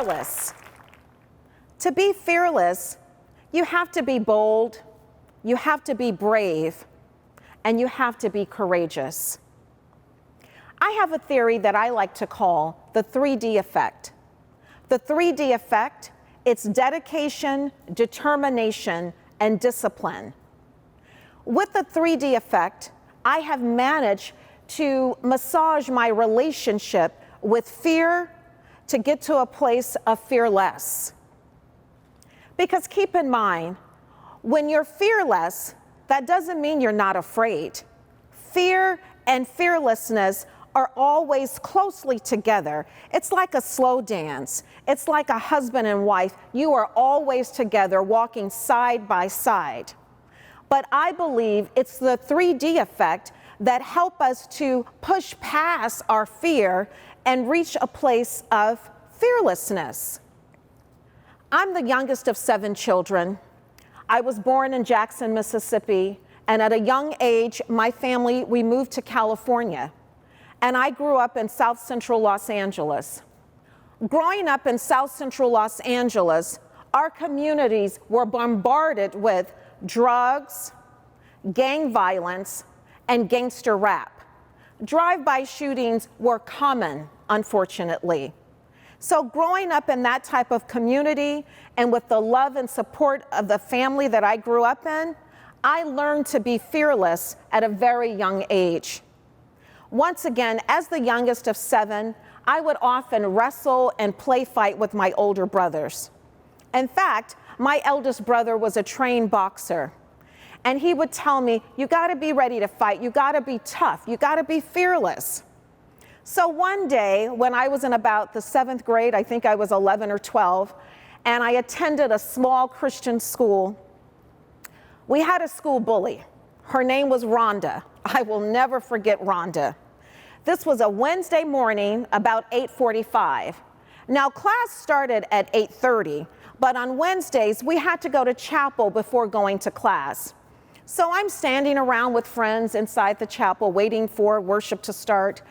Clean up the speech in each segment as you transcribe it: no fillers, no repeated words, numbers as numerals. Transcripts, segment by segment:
fearless. To be fearless, you have to be bold, you have to be brave, and you have to be courageous. I have a theory that I like to call the 3D effect. The 3D effect, it's dedication, determination, and discipline. With the 3D effect, I have managed to massage my relationship with fear to get to a place of fearless. Because keep in mind, when you're fearless, that doesn't mean you're not afraid. Fear and fearlessness are always closely together. It's like a slow dance. It's like a husband and wife. You are always together, walking side by side. But I believe it's the 3D effect that help us to push past our fear and reach a place of fearlessness. I'm the youngest of 7 children. I was born in Jackson, Mississippi, and at a young age, my family, we moved to California. And I grew up in South Central Los Angeles. Growing up in South Central Los Angeles, our communities were bombarded with drugs, gang violence, and gangster rap. Drive-by shootings were common, unfortunately. So growing up in that type of community and with the love and support of the family that I grew up in, I learned to be fearless at a very young age. Once again, as the youngest of 7, I would often wrestle and play fight with my older brothers. In fact, my eldest brother was a trained boxer. And he would tell me, you gotta be ready to fight, you gotta be tough, you gotta be fearless. So one day, when I was in about the 7th grade, I think I was 11 or 12, and I attended a small Christian school, we had a school bully. Her name was Rhonda. I will never forget Rhonda. This was a Wednesday morning, about 8:45. Now, class started at 8:30, but on Wednesdays, we had to go to chapel before going to class. So I'm standing around with friends inside the chapel waiting for worship to start.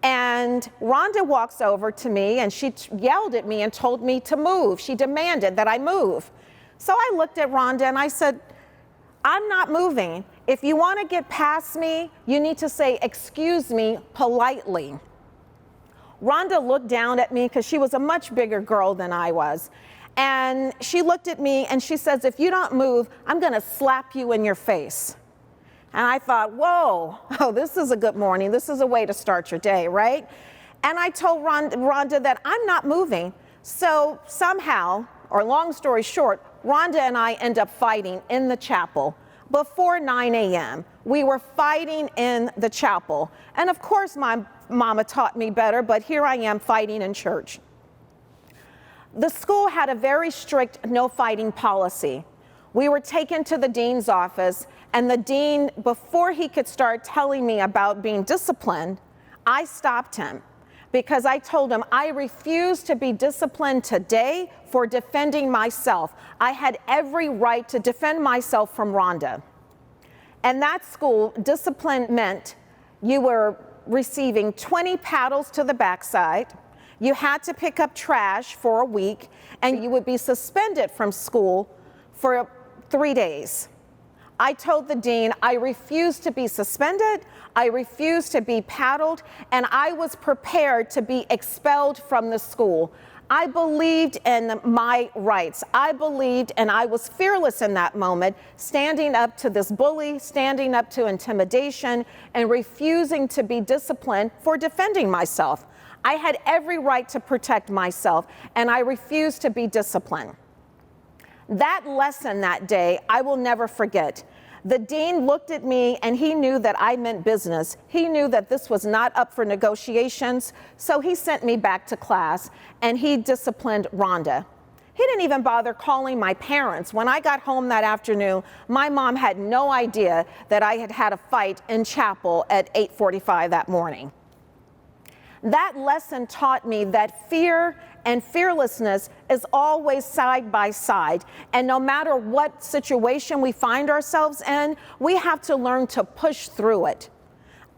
And Rhonda walks over to me and she yelled at me and told me to move. She demanded that I move. So I looked at Rhonda and I said, I'm not moving. If you want to get past me, you need to say, excuse me, politely. Rhonda looked down at me because she was a much bigger girl than I was. And she looked at me and she says, if you don't move, I'm going to slap you in your face. And I thought, whoa, oh, this is a good morning. This is a way to start your day, right? And I told Rhonda that I'm not moving. So somehow, or long story short, Rhonda and I end up fighting in the chapel before 9 a.m. We were fighting in the chapel. And of course, my mama taught me better, but here I am fighting in church. The school had a very strict no fighting policy. We were taken to the dean's office, and the dean, before he could start telling me about being disciplined, I stopped him because I told him I refuse to be disciplined today for defending myself. I had every right to defend myself from Rhonda. And that school, discipline meant you were receiving 20 paddles to the backside, you had to pick up trash for a week, and you would be suspended from school for 3 days. I told the dean I refused to be suspended, I refused to be paddled, and I was prepared to be expelled from the school. I believed in my rights. I believed, and I was fearless in that moment, standing up to this bully, standing up to intimidation, and refusing to be disciplined for defending myself. I had every right to protect myself, and I refused to be disciplined. That lesson that day, I will never forget. The dean looked at me and he knew that I meant business. He knew that this was not up for negotiations, so he sent me back to class and he disciplined Rhonda. He didn't even bother calling my parents. When I got home that afternoon, my mom had no idea that I had had a fight in chapel at 8:45 that morning. That lesson taught me that fear and fearlessness is always side by side. And no matter what situation we find ourselves in, we have to learn to push through it.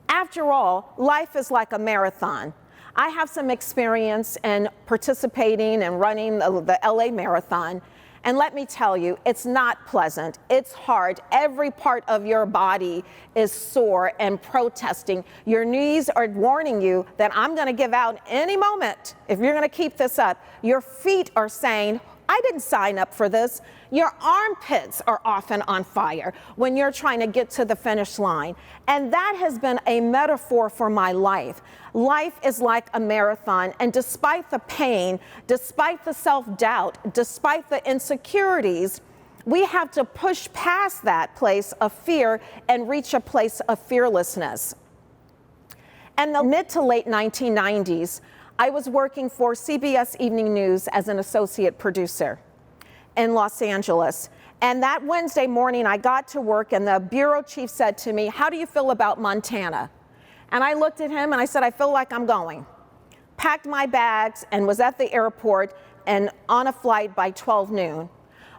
After all, life is like a marathon. I have some experience in participating and running the LA Marathon. And let me tell you, it's not pleasant. It's hard. Every part of your body is sore and protesting. Your knees are warning you that I'm going to give out any moment if you're going to keep this up. Your feet are saying, I didn't sign up for this. Your armpits are often on fire when you're trying to get to the finish line. And that has been a metaphor for my life. Life is like a marathon, and despite the pain, despite the self-doubt, despite the insecurities, we have to push past that place of fear and reach a place of fearlessness. In the mid to late 1990s, I was working for CBS Evening News as an associate producer in Los Angeles. And that Wednesday morning, I got to work, and the bureau chief said to me, "How do you feel about Montana?" And I looked at him and I said, "I feel like I'm going." Packed my bags and was at the airport and on a flight by 12 noon.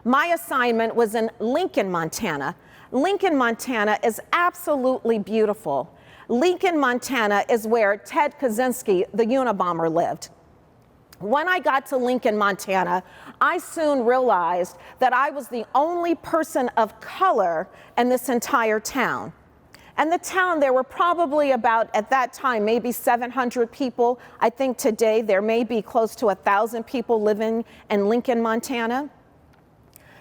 My assignment was in Lincoln, Montana. Lincoln, Montana is absolutely beautiful. Lincoln, Montana is where Ted Kaczynski, the Unabomber, lived. When I got to Lincoln, Montana, I soon realized that I was the only person of color in this entire town. And the town, there were probably about, at that time, maybe 700 people. I think today there may be close to 1,000 people living in Lincoln, Montana.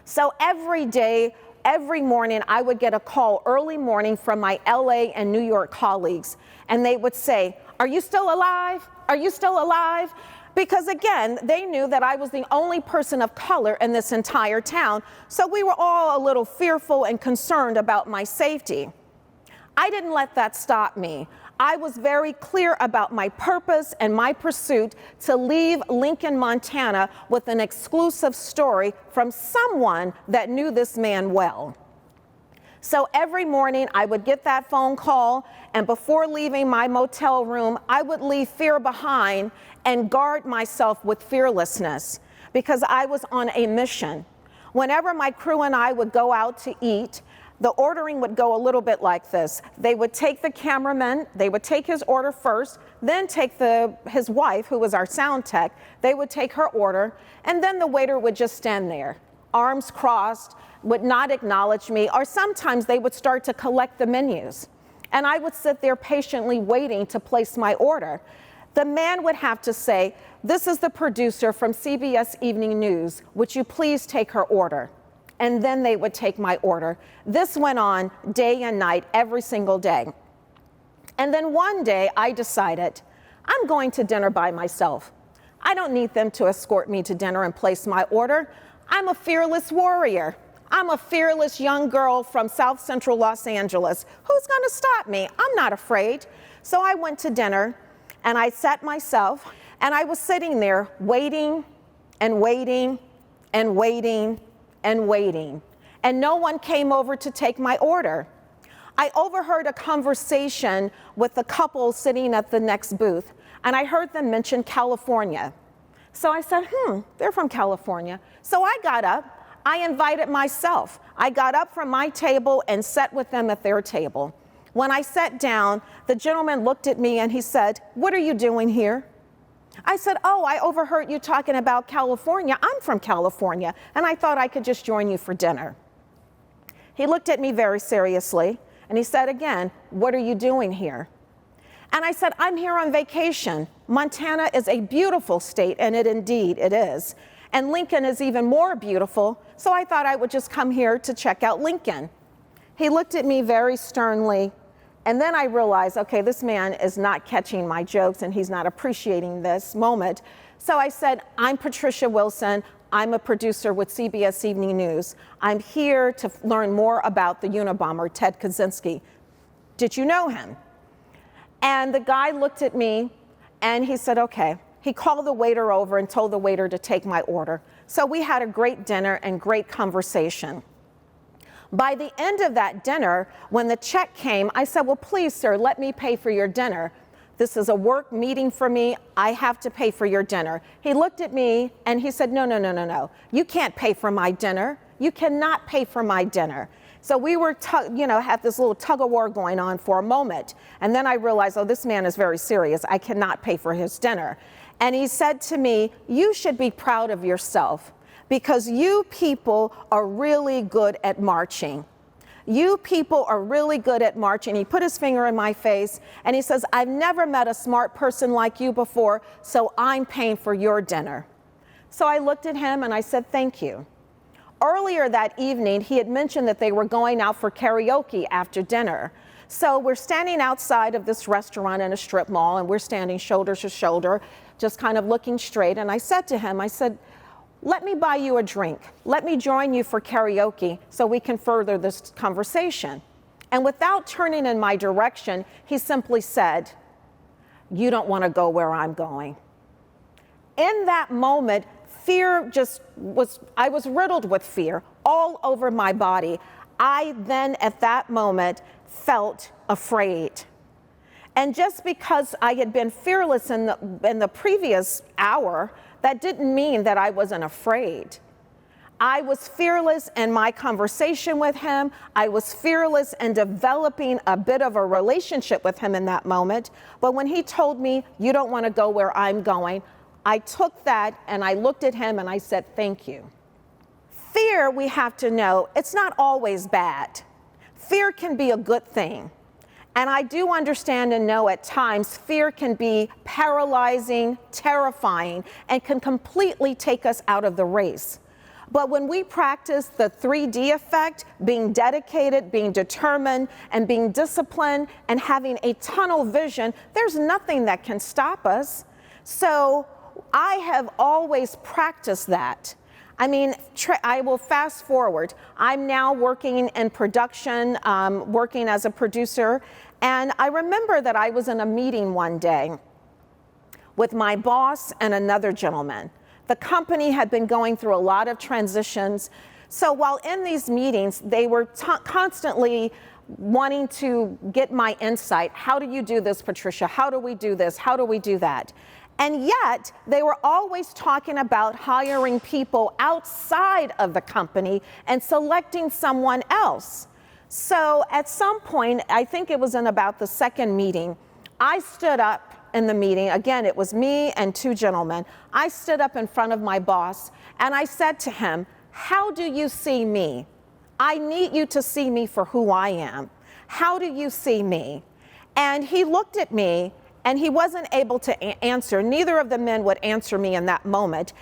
So every day, every morning, I would get a call early morning from my LA and New York colleagues, and they would say, "Are you still alive? Are you still alive?" Because again, they knew that I was the only person of color in this entire town, so we were all a little fearful and concerned about my safety. I didn't let that stop me. I was very clear about my purpose and my pursuit to leave Lincoln, Montana with an exclusive story from someone that knew this man well. So every morning I would get that phone call, and before leaving my motel room, I would leave fear behind and guard myself with fearlessness, because I was on a mission. Whenever my crew and I would go out to eat, the ordering would go a little bit like this. They would take the cameraman, they would take his order first, then take his wife, who was our sound tech, they would take her order, and then the waiter would just stand there, arms crossed, would not acknowledge me, or sometimes they would start to collect the menus. And I would sit there patiently waiting to place my order. The man would have to say, "This is the producer from CBS Evening News. Would you please take her order?" And then they would take my order. This went on day and night, every single day. And then one day I decided, I'm going to dinner by myself. I don't need them to escort me to dinner and place my order. I'm a fearless warrior. I'm a fearless young girl from South Central Los Angeles. Who's gonna stop me? I'm not afraid. So I went to dinner and I sat myself, and I was sitting there waiting and waiting and waiting and waiting, and no one came over to take my order. I overheard a conversation with the couple sitting at the next booth, and I heard them mention California. So I said, they're from California. So I got up, I invited myself. I got up from my table and sat with them at their table. When I sat down, the gentleman looked at me and he said, "What are you doing here?" I said, "Oh, I overheard you talking about California. I'm from California, and I thought I could just join you for dinner." He looked at me very seriously, and he said again, "What are you doing here?" And I said, "I'm here on vacation. Montana is a beautiful state," and indeed it is. And Lincoln is even more beautiful, so I thought I would just come here to check out Lincoln. He looked at me very sternly. And then I realized, okay, this man is not catching my jokes and he's not appreciating this moment. So I said, "I'm Patricia Wilson. I'm a producer with CBS Evening News. I'm here to learn more about the Unabomber, Ted Kaczynski. Did you know him?" And the guy looked at me and he said, okay. He called the waiter over and told the waiter to take my order. So we had a great dinner and great conversation. By the end of that dinner, when the check came, I said, "Well, please, sir, let me pay for your dinner. This is a work meeting for me. I have to pay for your dinner." He looked at me and he said, No. You can't pay for my dinner. You cannot pay for my dinner." So we were, had this little tug of war going on for a moment. And then I realized, oh, this man is very serious. I cannot pay for his dinner. And he said to me, you should be proud of yourself because you people are really good at marching. You people are really good at marching. He put his finger in my face and he says, I've never met a smart person like you before, so I'm paying for your dinner. So I looked at him and I said, thank you. Earlier that evening, he had mentioned that they were going out for karaoke after dinner. So we're standing outside of this restaurant in a strip mall, and we're standing shoulder to shoulder, just kind of looking straight. And I said to him, I said, let me buy you a drink. Let me join you for karaoke so we can further this conversation. And without turning in my direction, he simply said, you don't want to go where I'm going. In that moment, fear I was riddled with fear all over my body. I then at that moment felt afraid. And just because I had been fearless in the previous hour, that didn't mean that I wasn't afraid. I was fearless in my conversation with him. I was fearless in developing a bit of a relationship with him in that moment. But when he told me, you don't want to go where I'm going, I took that and I looked at him and I said, thank you. Fear, we have to know, it's not always bad. Fear can be a good thing. And I do understand and know at times fear can be paralyzing, terrifying, and can completely take us out of the race. But when we practice the 3D effect, being dedicated, being determined, and being disciplined, and having a tunnel vision, there's nothing that can stop us. So I have always practiced that. I mean, I will fast forward. I'm now working in production, working as a producer. And I remember that I was in a meeting one day with my boss and another gentleman. The company had been going through a lot of transitions. So while in these meetings, they were constantly wanting to get my insight. How do you do this, Patricia? How do we do this? How do we do that? And yet, they were always talking about hiring people outside of the company and selecting someone else. So at some point, I think it was in about the second meeting, I stood up in the meeting. Again, it was me and two gentlemen. I stood up in front of my boss and I said to him, how do you see me? I need you to see me for who I am. How do you see me? And he looked at me and he wasn't able to answer. Neither of the men would answer me in that moment.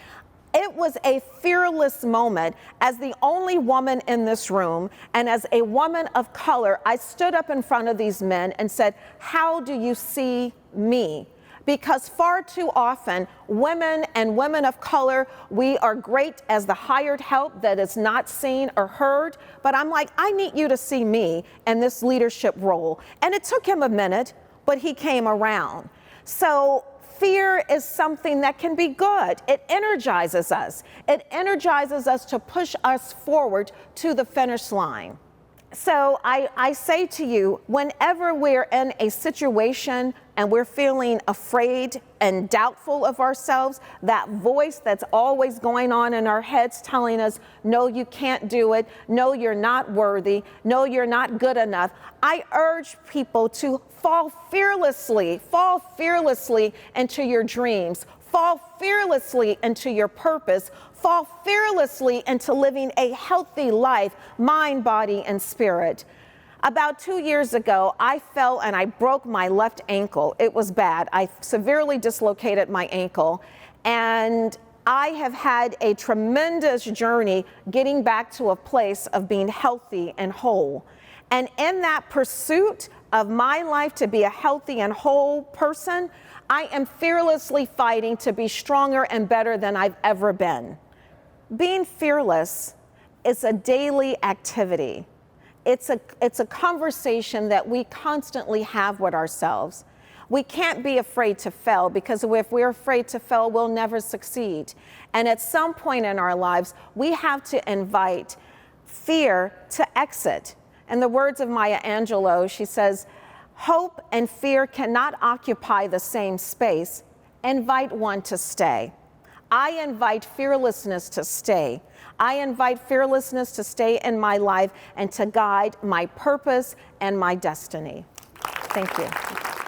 It was a fearless moment. As the only woman in this room and as a woman of color, I stood up in front of these men and said, how do you see me? Because far too often, women and women of color, we are great as the hired help that is not seen or heard. But I'm like, I need you to see me in this leadership role. And it took him a minute, but he came around. So fear is something that can be good. It energizes us. It energizes us to push us forward to the finish line. So I say to you, whenever we're in a situation and we're feeling afraid and doubtful of ourselves, that voice that's always going on in our heads telling us, no, you can't do it. No, you're not worthy. No, you're not good enough. I urge people to fall fearlessly into your dreams. Fall fearlessly into your purpose. Fall fearlessly into living a healthy life, mind, body, and spirit. About 2 years ago, I fell and I broke my left ankle. It was bad. I severely dislocated my ankle. And I have had a tremendous journey getting back to a place of being healthy and whole. And in that pursuit of my life to be a healthy and whole person, I am fearlessly fighting to be stronger and better than I've ever been. Being fearless is a daily activity. It's a conversation that we constantly have with ourselves. We can't be afraid to fail, because if we're afraid to fail, we'll never succeed. And at some point in our lives, we have to invite fear to exit. In the words of Maya Angelou, she says, hope and fear cannot occupy the same space. Invite one to stay. I invite fearlessness to stay. I invite fearlessness to stay in my life and to guide my purpose and my destiny. Thank you.